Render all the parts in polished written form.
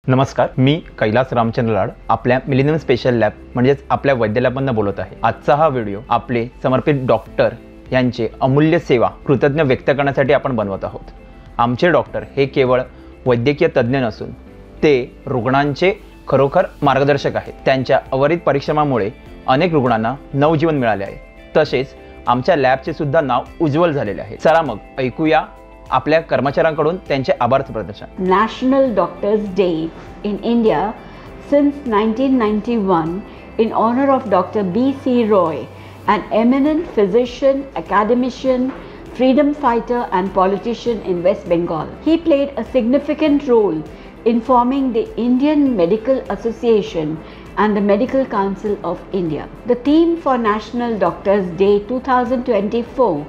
नमस्कार, मी कैलास रामचंद्र लाड आपल्या millennium special lab म्हणजेच आपल्या वैद्य लॅबमधून बोलत आहे। आजचा हा व्हिडिओ आपले समर्पित डॉक्टर यांचे अमूल्य सेवा कृतज्ञ व्यक्त करण्यासाठी आपण बनवत आहोत। आमचे डॉक्टर हे केवळ वैद्यकीय तज्ज्ञ नसून ते रुग्णांचे खरोखर मार्गदर्शक आहेत। त्यांच्या अविरत परिश्रमामुळे अनेक रुग्णांना नवजीवन मिळाले आहे। तसेच आमच्या लॅबचे सुद्धा नाव उज्ज्वल झालेले आहे। चला मग ऐकूया आपल्या कर्मचाऱ्यांकडून त्यांचे आभार प्रदर्शन। National Doctors Day in India since 1991 in honor of Dr. B.C. Roy, an eminent physician, academician, freedom fighter and politician in West Bengal. He played a significant role in forming the Indian Medical Association and the Medical Council of India. The theme for National Doctors Day 2024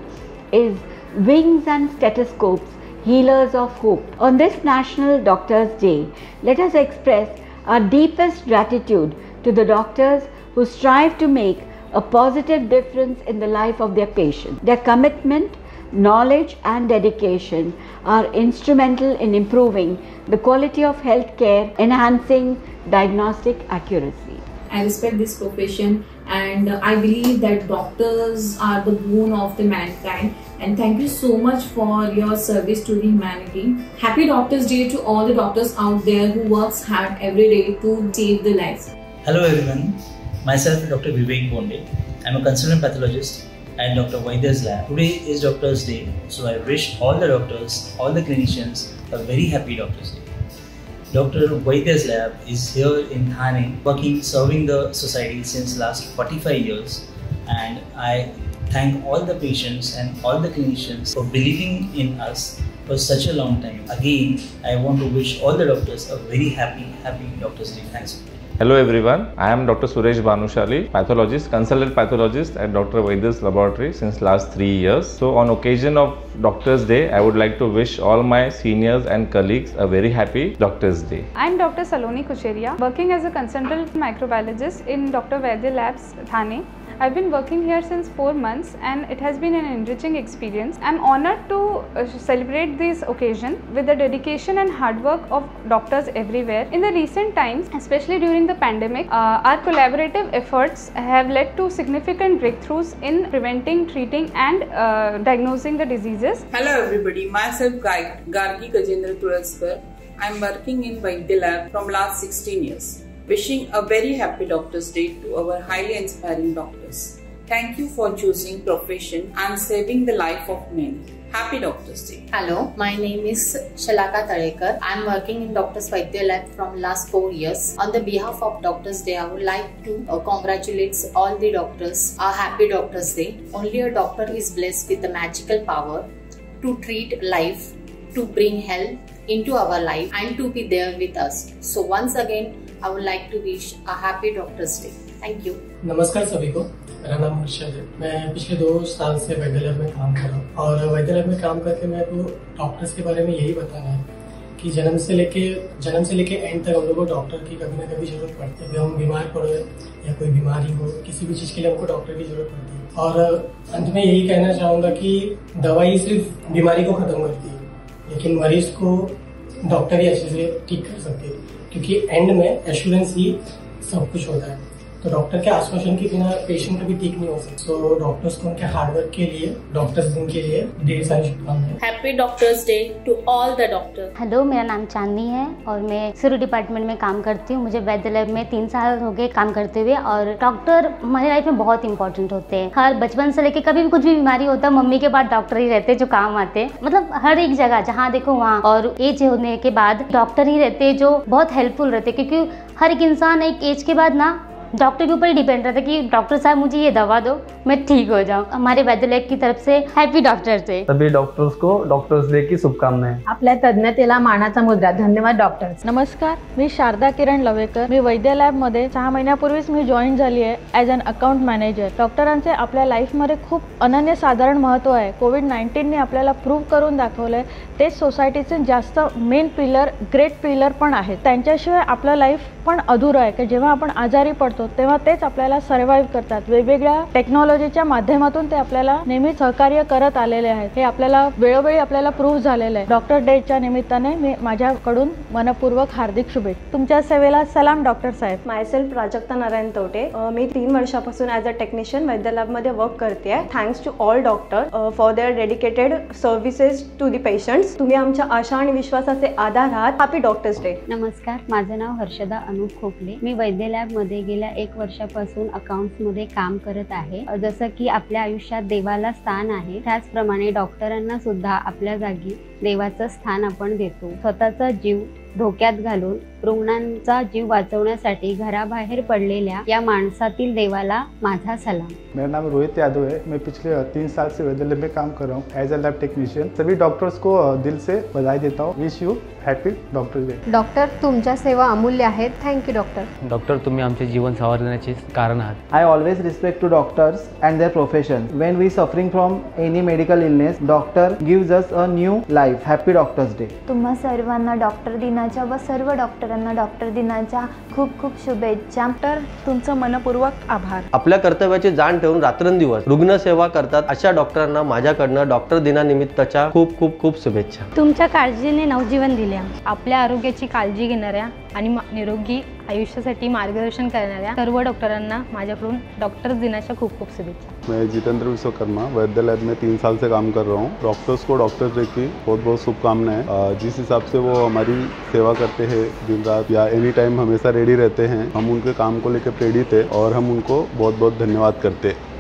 is Wings and Stethoscopes, Healers of Hope. On this National Doctors Day, let us express our deepest gratitude to the doctors who strive to make a positive difference in the life of their patients. Their commitment, knowledge and dedication are instrumental in improving the quality of health care, enhancing diagnostic accuracy. I respect this profession and I believe that doctors are the boon of the mankind, and thank you so much for your service to the humanity. Happy Doctors Day to all the doctors out there who works hard every day to save the lives. Hello everyone, myself Dr. Vivek Bonde. I am a consultant pathologist at Dr. Vaidya's lab. Today is Doctors Day, so I wish all the doctors, all the clinicians a very happy Doctors Day. Dr. Vaidya's lab is here in Thane, working, serving the society since last 45 years, and I thank all the patients and all the clinicians for believing in us for such a long time. Again, I want to wish all the doctors a very happy Doctors Day. Thanks. Hello everyone, I am Dr. Suresh Banushali, pathologist, consultant pathologist at Dr. Vaidya's laboratory since last 3 years. So on occasion of Doctors Day, I would like to wish all my seniors and colleagues a very happy Doctors Day. I am Dr. Saloni Kucheria, working as a consultant microbiologist in Dr. Vaidya Labs, Thane. I've been working here since 4 months and it has been an enriching experience. I'm honored to celebrate this occasion with the dedication and hard work of doctors everywhere. In the recent times, especially during the pandemic, our collaborative efforts have led to significant breakthroughs in preventing, treating and diagnosing the diseases. Hello everybody, myself Gargi Gajendra Tulaskar. I'm working in Vaidya Lab from last 16 years. Wishing a very happy Doctors Day to our highly inspiring doctors. Thank you for choosing profession and saving the life of many. Happy Doctors Day. Hello, my name is Shalaka Tarekar. I am working in Dr. Vaidya Lab from last 4 years. On the behalf of Doctors Day, I would like to congratulate all the doctors. A happy Doctors Day. Only a doctor is blessed with the magical power to treat life, to bring health into our life and to be there with us. So once again, I would like to wish a happy Doctors Day. Thank you. नमस्कार सभी को, मेरा नाम हर्षद है। मैं पिछले 2 साल से वैद्य लैब में काम कर रहा हूँ और वैद्य लैब में काम करके मेरे को डॉक्टर्स के बारे में यही बताना है कि जन्म से लेके एंड तक हम लोगों को डॉक्टर की कभी ना कभी जरूरत पड़ती है। जब हम बीमार पड़े या कोई बीमारी हो, किसी भी चीज के लिए हमको डॉक्टर की जरूरत पड़ती है। और अंत में यही कहना चाहूंगा कि दवाई सिर्फ बीमारी को खत्म करती है, लेकिन मरीज को डॉक्टर ही अच्छे से ठीक कर सकते हैं, क्योंकि एंड में एश्योरेंस ही सब कुछ होता है। तो डॉक्टर के आश्वासन के बिना पेशेंट कभी ठीक नहीं हो सकता। तो डॉक्टर्स को उनके हार्डवर्क के लिए, डॉक्टर्स दिन के लिए ढेर सारी शुभकामनाएं। Happy doctors day to all the doctor. Hello, मेरा नाम चांदनी है और मैं सिरो डिपार्टमेंट में काम करती हूँ। मुझे वैद्य लैब में 3 साल हो गए काम करते हुए। और डॉक्टर हमारी लाइफ में बहुत इंपॉर्टेंट होते हैं। हर बचपन से लेके कभी भी कुछ भी बीमारी होता है, मम्मी के बाद डॉक्टर ही रहते हैं जो काम आते हैं। मतलब हर एक जगह जहाँ देखो वहाँ। और एज होने के बाद डॉक्टर ही रहते हैं जो बहुत हेल्पफुल रहते हैं, क्योंकि हर एक इंसान एक एज के बाद ना डॉक्टर के ऊपर ही डिपेंड रहता है कि डॉक्टर साहब मुझे ये दवा दो, मैं ठीक हो जाऊं। हमारे वैद्य लैब की तरफ से हैप्पी डॉक्टर्स डे। सभी डॉक्टर्स को डॉक्टर्स डे की शुभकामनाएं। आपल्या तज्ञतेला मानाचा मुद्रा। धन्यवाद डॉक्टर्स। नमस्कार, मी शारदा किरण लवेकर। मी वैद्य लॅबमध्ये 6 महिन्यापूर्वीच मी जॉईन झाली आहे ॲज अन अकाउंट मॅनेजर। डॉक्टरांचे आपल्या लाईफमध्ये खूप अनन्यसाधारण महत्त्व आहे। कोविड-19ने आपल्याला प्रूव्ह करून दाखवलंय तेच सोसायटीचे जास्त मेन पिलर, ग्रेट पिलर पण आहेत। त्यांच्याशिवाय आपलं लाईफ पण अधुरं आहे की जेव्हा आपण आजारी पडतो असतो तेव्हा तेच आपल्याला सर्व्हाइव्ह करतात. वेगवेगळ्या टेक्नॉलॉजीच्या माध्यमातून ते आपल्याला नेहमी सहकार्य करत आलेले आहेत. हे आपल्याला वेळोवेळी आपल्याला प्रूव्ह झालेलं आहे. डॉक्टर डेच्या निमित्ताने मी माझ्याकडून मनपूर्वक हार्दिक शुभेच्छा. तुमच्या सेवेला सलाम डॉक्टर साहेब. मायसेल्फ प्राजक्ता नारायण तोटे. मी 3 वर्षापासून ॲज अ टेक्निशियन वैद्य लॅबमध्ये वर्क करते आहे. Thanks to all doctor for their dedicated services to the patients. तुम्ही आमच्या आशा आणि विश्वासाचे आधार आहात. Happy doctors day. नमस्कार, माझं नाव हर्षदा अनुप खोपले. मी वैद्य लॅबमध्ये गेल्या 1 वर्षापासून अकाउंट्समध्ये काम करत आहे. जसं की आपल्या आयुष्यात देवाला स्थान आहे, त्याचप्रमाणे डॉक्टरांना सुद्धा आपल्या जागी देवाचं स्थान आपण देतो. स्वतःचा जीव धोक्यात घालून रुग्णांचा जीव वाचवण्यासाठी घराबाहेर पडलेल्या या माणसातील देवाला माझा सलाम. मेरा नाम रोहित यादव है. मैं पिछले 3 साल से वैद्य लैब में काम कर रहा हूँ एज अ लैब टेक्नीशियन. सभी डॉक्टर्स को दिल से बधाई देता हूँ. Wish you happy doctor day. Doctor, तुमच्या सेवा अमूल्य आहेत. Thank you doctor. डॉक्टर, तुम्ही आमचे जीवन सावरण्याचे कारण आहात. I always respect to doctors and their profession. When we suffering from any medical illness, doctor gives us a new life. Happy Doctors Day. तुम्हा सर्वांना डॉक्टर दिनाच्या व सर्व डॉक्टरांना डॉक्टर दिनाच्या खूप खूप शुभेच्छा. तर तुमचं मनपूर्वक आभार. आपल्या कर्तव्याची जाण ठेवून रात्रंदिवस रुग्णसेवा करतात अशा डॉक्टरांना माझ्याकडनं डॉक्टर दिनानिमित्ताच्या खूप खूप खूप शुभेच्छा. तुमच्या काळजीने नवजीवन दिल्या. आपल्या आरोग्याची काळजी घेणाऱ्या आणि निरोगी आयुष्यासाठी मार्गदर्शन करणाऱ्या सर्व डॉक्टरांना माझ्याकडून डॉक्टर दिनाच्या खूप खूप शुभेच्छा. मैं जितेंद्र विश्वकर्मा वैद्य लैब में 3 साल से काम कर रहा हूँ. डॉक्टर्स को डॉक्टर्स डे की बहुत बहुत शुभकामनाएं. जिस हिसाब से वो हमारी सेवा करते हैं दिन रात या एनी टाइम हमेशा रेडी रहते हैं, हम उनके काम को लेकर प्रेरित है और हम उनको बहुत बहुत धन्यवाद करते हैं.